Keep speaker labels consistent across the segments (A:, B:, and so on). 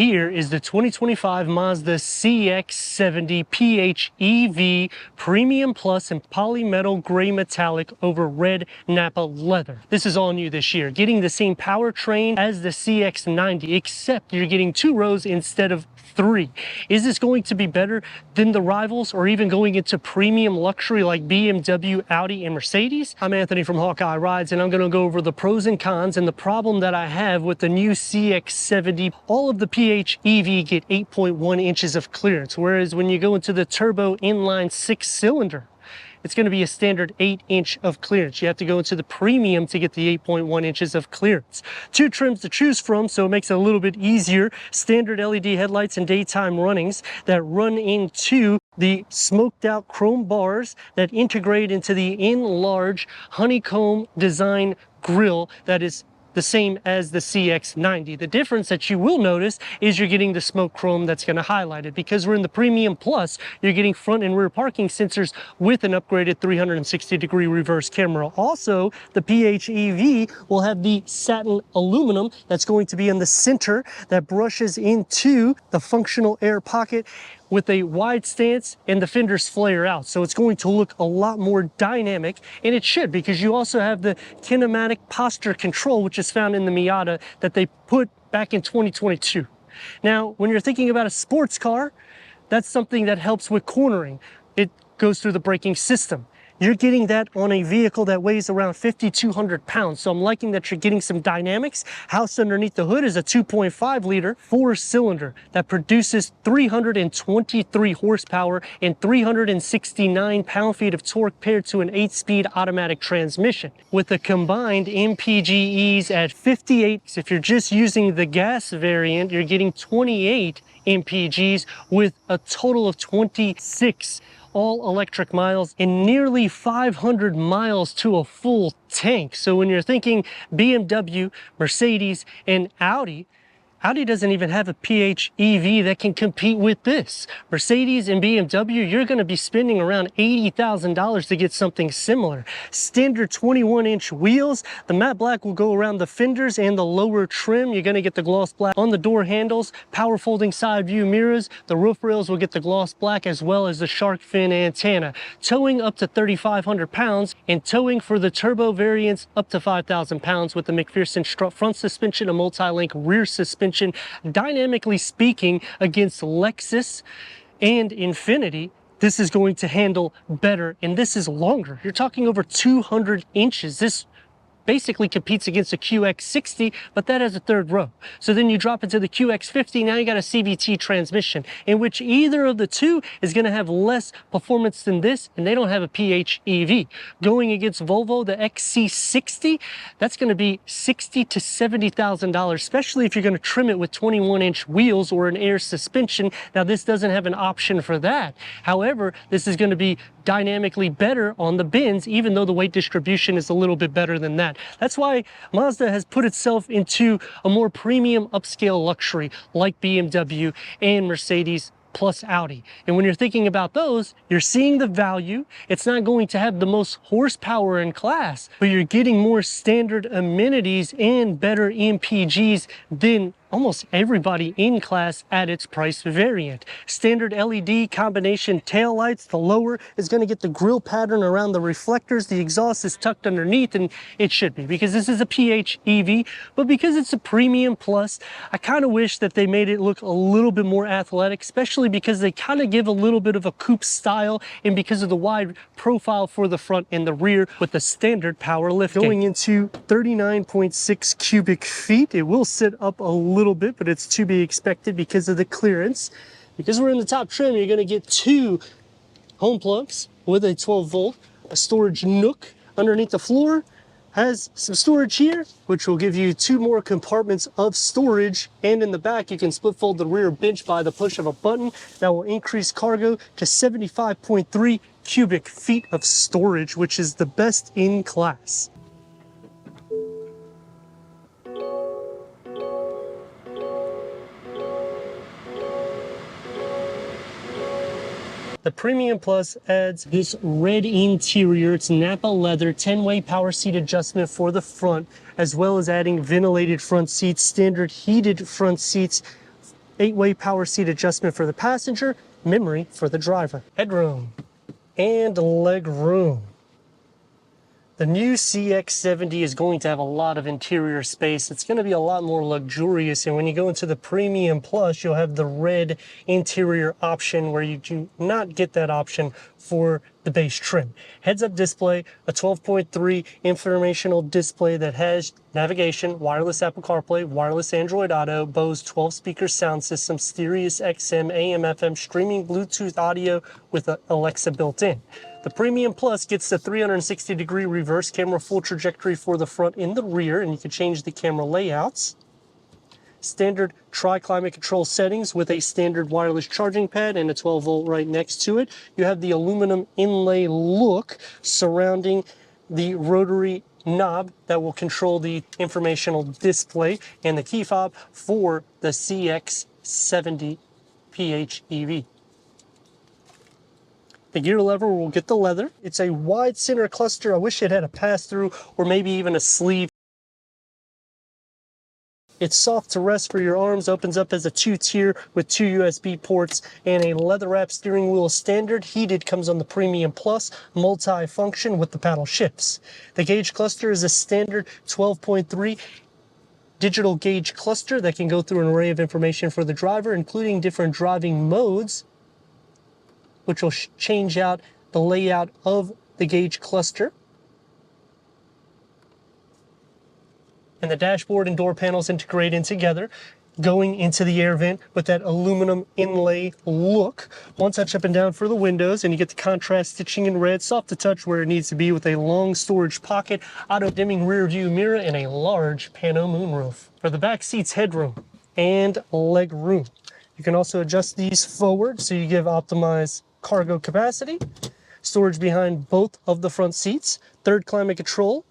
A: Here is the 2025 Mazda CX-70 PHEV Premium Plus in polymetal gray metallic over red Napa leather. This is all new this year, getting the same powertrain as the CX-90, except you're getting 2 rows instead of 3. Is this going to be better than the rivals or even going into premium luxury like BMW, Audi, and Mercedes? I'm Anthony from Hawkeye Rides, and I'm going to go over the pros and cons and the problem that I have with the new CX-70. All of the PHEV get 8.1 inches of clearance, whereas when you go into the turbo inline 6-cylinder, it's going to be a standard 8-inch of clearance. You have to go into the premium to get the 8.1 inches of clearance. 2 trims to choose from, so it makes it a little bit easier. Standard LED headlights and daytime runnings that run into the smoked out chrome bars that integrate into the enlarged honeycomb design grille that is the same as the CX-90. The difference that you will notice is you're getting the smoke chrome that's going to highlight it. Because we're in the Premium Plus, you're getting front and rear parking sensors with an upgraded 360-degree reverse camera. Also, the PHEV will have the satin aluminum that's going to be in the center that brushes into the functional air pocket with a wide stance, and the fenders flare out. So it's going to look a lot more dynamic, and it should, because you also have the kinematic posture control, which is found in the Miata that they put back in 2022. Now, when you're thinking about a sports car, that's something that helps with cornering. It goes through the braking system. You're getting that on a vehicle that weighs around 5,200 pounds. So I'm liking that you're getting some dynamics. Housed underneath the hood is a 2.5 liter 4-cylinder that produces 323 horsepower and 369 pound-feet of torque paired to an 8-speed automatic transmission. With a combined MPGs at 58, if you're just using the gas variant, you're getting 28 MPGs with a total of 26 all-electric miles and nearly 500 miles to a full tank. So when you're thinking BMW, Mercedes, and Audi doesn't even have a PHEV that can compete with this. Mercedes and BMW, you're going to be spending around $80,000 to get something similar. Standard 21-inch wheels. The matte black will go around the fenders and the lower trim. You're going to get the gloss black on the door handles, power folding side view mirrors. The roof rails will get the gloss black as well as the shark fin antenna. Towing up to 3,500 pounds and towing for the turbo variants up to 5,000 pounds with the McPherson strut front suspension, a multi-link rear suspension. Dynamically speaking, against Lexus and Infiniti, this is going to handle better, and this is longer. You're talking over 200 inches. This basically competes against a QX60, but that has a 3rd row. So then you drop into the QX50, now you got a CVT transmission, in which either of the two is going to have less performance than this, and they don't have a PHEV. Going against Volvo, the XC60, that's going to be $60,000 to $70,000, especially if you're going to trim it with 21-inch wheels or an air suspension. Now this doesn't have an option for that. However, this is going to be dynamically better on the bins, even though the weight distribution is a little bit better than that. That's why Mazda has put itself into a more premium upscale luxury like BMW and Mercedes plus Audi. And when you're thinking about those, you're seeing the value. It's not going to have the most horsepower in class, but you're getting more standard amenities and better MPGs than almost everybody in class at its price variant. Standard LED combination taillights. The lower is going to get the grille pattern around the reflectors. The exhaust is tucked underneath, and it should be because this is a PHEV, but because it's a Premium Plus, I kind of wish that they made it look a little bit more athletic, especially because they kind of give a little bit of a coupe style, and because of the wide profile for the front and the rear with the standard power lifting. Going into 39.6 cubic feet, it will sit up a little bit, but it's to be expected because of the clearance. Because we're in the top trim, you're going to get 2 home plugs with a 12-volt, a storage nook underneath the floor, has some storage here, which will give you 2 more compartments of storage, and in the back you can split fold the rear bench by the push of a button. That will increase cargo to 75.3 cubic feet of storage, which is the best in class. The Premium Plus adds this red interior. It's Napa leather, 10-way power seat adjustment for the front, as well as adding ventilated front seats, standard heated front seats, 8-way power seat adjustment for the passenger, memory for the driver. Headroom and leg room. The new CX-70 is going to have a lot of interior space. It's going to be a lot more luxurious, and when you go into the Premium Plus, you'll have the red interior option where you do not get that option for the base trim. Heads-up display, a 12.3 informational display that has navigation, wireless Apple CarPlay, wireless Android Auto, Bose 12-speaker sound system, Sirius XM, AM/FM, streaming Bluetooth audio with Alexa built in. The Premium Plus gets the 360-degree reverse camera, full trajectory for the front and the rear, and you can change the camera layouts. Standard tri-climate control settings with a standard wireless charging pad and a 12-volt right next to it. You have the aluminum inlay look surrounding the rotary knob that will control the informational display and the key fob for the CX-70 PHEV. The gear lever will get the leather. It's a wide center cluster. I wish it had a pass-through or maybe even a sleeve. It's soft to rest for your arms, opens up as a 2-tier with 2 USB ports and a leather-wrapped steering wheel standard. Heated comes on the Premium Plus, multi-function with the paddle shifts. The gauge cluster is a standard 12.3 digital gauge cluster that can go through an array of information for the driver, including different driving modes, which will change out the layout of the gauge cluster. And the dashboard and door panels integrate in together, going into the air vent with that aluminum inlay look. One touch up and down for the windows, and you get the contrast stitching in red, soft to touch where it needs to be, with a long storage pocket, auto dimming rear view mirror, and a large pano moonroof. For the back seats, headroom and leg room. You can also adjust these forward so you give optimized cargo capacity. Storage behind both of the front seats. Third climate control.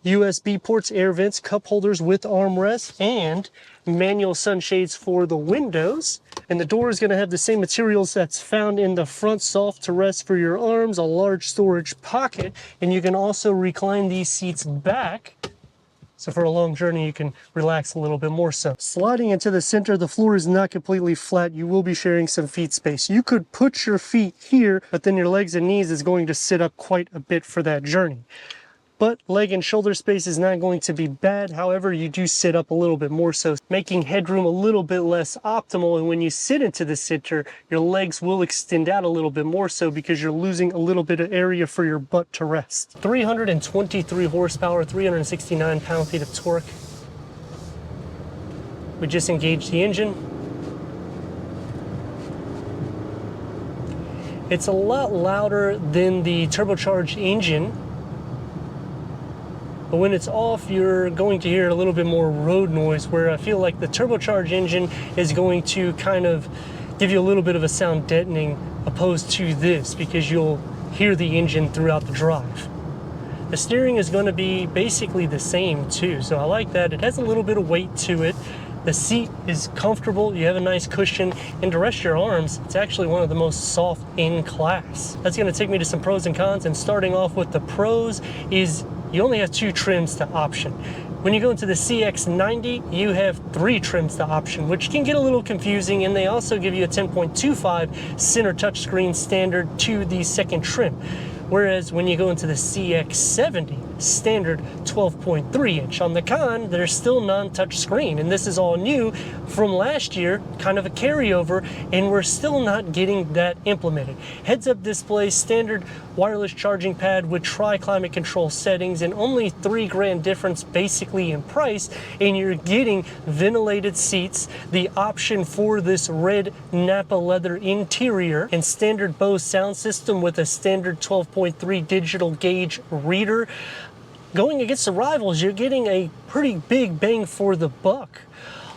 A: USB ports, air vents, cup holders with armrests, and manual sunshades for the windows. And the door is going to have the same materials that's found in the front, soft to rest for your arms, a large storage pocket, and you can also recline these seats back. So for a long journey, you can relax a little bit more so. Sliding into the center, the floor is not completely flat. You will be sharing some feet space. You could put your feet here, but then your legs and knees is going to sit up quite a bit for that journey. But leg and shoulder space is not going to be bad. However, you do sit up a little bit more so, making headroom a little bit less optimal. And when you sit into the center, your legs will extend out a little bit more so because you're losing a little bit of area for your butt to rest. 323 horsepower, 369 pound-feet of torque. We just engaged the engine. It's a lot louder than the turbocharged engine. But when it's off, you're going to hear a little bit more road noise, where I feel like the turbocharged engine is going to kind of give you a little bit of a sound deadening opposed to this, because you'll hear the engine throughout the drive. The steering is going to be basically the same too, so I like that. It has a little bit of weight to it. The seat is comfortable, you have a nice cushion, and to rest your arms, it's actually one of the most soft in class. That's going to take me to some pros and cons, and starting off with the pros is you only have 2 trims to option. When you go into the CX-90, you have 3 trims to option, which can get a little confusing, and they also give you a 10.25 center touchscreen standard to the second trim. Whereas when you go into the CX-70, standard 12.3 inch. On the con, they're still non-touch screen, and this is all new from last year, kind of a carryover, and we're still not getting that implemented. Heads-up display, standard wireless charging pad with tri-climate control settings, and only $3,000 difference basically in price, and you're getting ventilated seats, the option for this red Napa leather interior, and standard Bose sound system with a standard 12.3 digital gauge reader. Going against the rivals, you're getting a pretty big bang for the buck.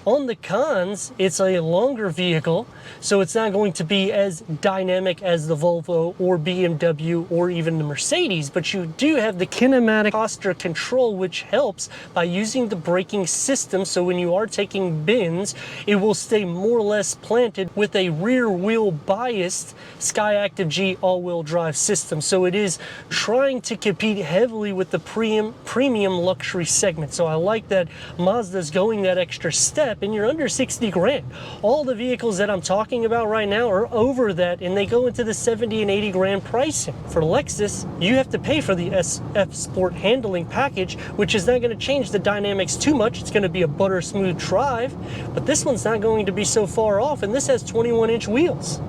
A: On the cons, it's a longer vehicle, so it's not going to be as dynamic as the Volvo or BMW or even the Mercedes, but you do have the kinematic posture control, which helps by using the braking system, so when you are taking bends, it will stay more or less planted with a rear wheel biased Skyactiv G all-wheel drive system. So it is trying to compete heavily with the premium luxury segment. So I like that Mazda's going that extra step step and you're under 60 grand. All the vehicles that I'm talking about right now are over that, and they go into the 70 and 80 grand pricing. For Lexus, you have to pay for the SF Sport handling package, which is not going to change the dynamics too much. It's going to be a butter smooth drive, but this one's not going to be so far off, and this has 21-inch wheels.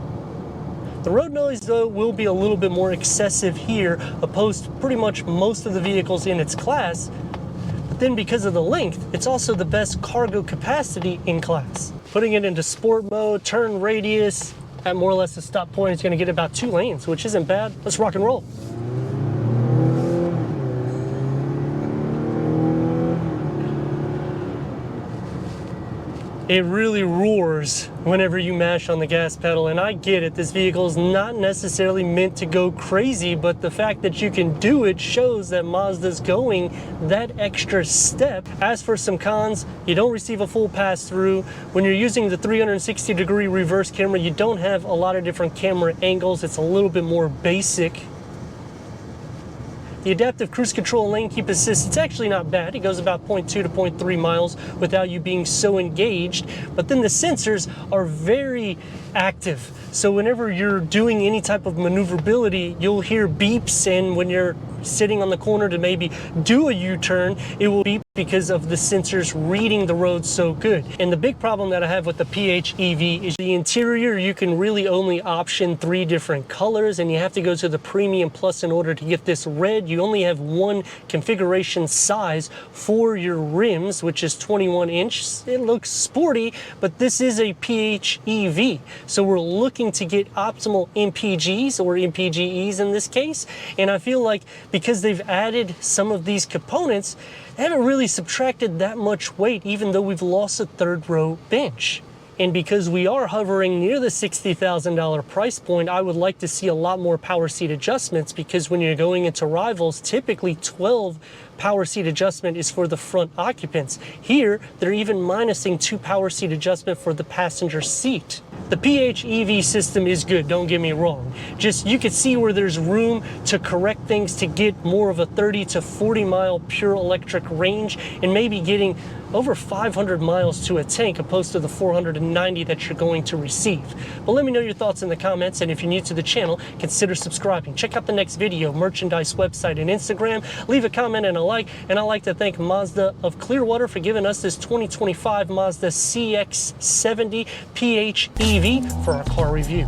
A: The road noise, though, will be a little bit more excessive here, opposed to pretty much most of the vehicles in its class. But then because of the length, it's also the best cargo capacity in class. Putting it into sport mode, turn radius, at more or less the stop point, it's going to get about 2 lanes, which isn't bad. Let's rock and roll. It really roars whenever you mash on the gas pedal, and I get it, this vehicle is not necessarily meant to go crazy, but the fact that you can do it shows that Mazda's going that extra step. As for some cons, you don't receive a full pass-through. When you're using the 360-degree reverse camera, you don't have a lot of different camera angles. It's a little bit more basic. The adaptive cruise control and lane keep assist, it's actually not bad. It goes about 0.2 to 0.3 miles without you being so engaged. But then the sensors are very active. So whenever you're doing any type of maneuverability, you'll hear beeps, and when you're sitting on the corner to maybe do a U-turn, it will beep because of the sensors reading the road so good. And the big problem that I have with the PHEV is the interior. You can really only option 3 different colors, and you have to go to the Premium Plus in order to get this red. You only have one configuration size for your rims, which is 21 inch. It looks sporty, but this is a PHEV. So we're looking to get optimal MPGs, or MPGEs in this case. And I feel like because they've added some of these components, they haven't really subtracted that much weight, even though we've lost a 3rd row bench. And because we are hovering near the $60,000 price point, I would like to see a lot more power seat adjustments, because when you're going into rivals, typically 12 power seat adjustment is for the front occupants. Here, they're even minusing 2 power seat adjustment for the passenger seat. The PHEV system is good, don't get me wrong. Just you can see where there's room to correct things to get more of a 30 to 40 mile pure electric range, and maybe getting over 500 miles to a tank opposed to the 490 that you're going to receive. But let me know your thoughts in the comments, and if you're new to the channel, consider subscribing. Check out the next video, merchandise website, and Instagram. Leave a comment and a like, and I'd like to thank Mazda of Clearwater for giving us this 2025 Mazda CX-70 PHEV for our car review.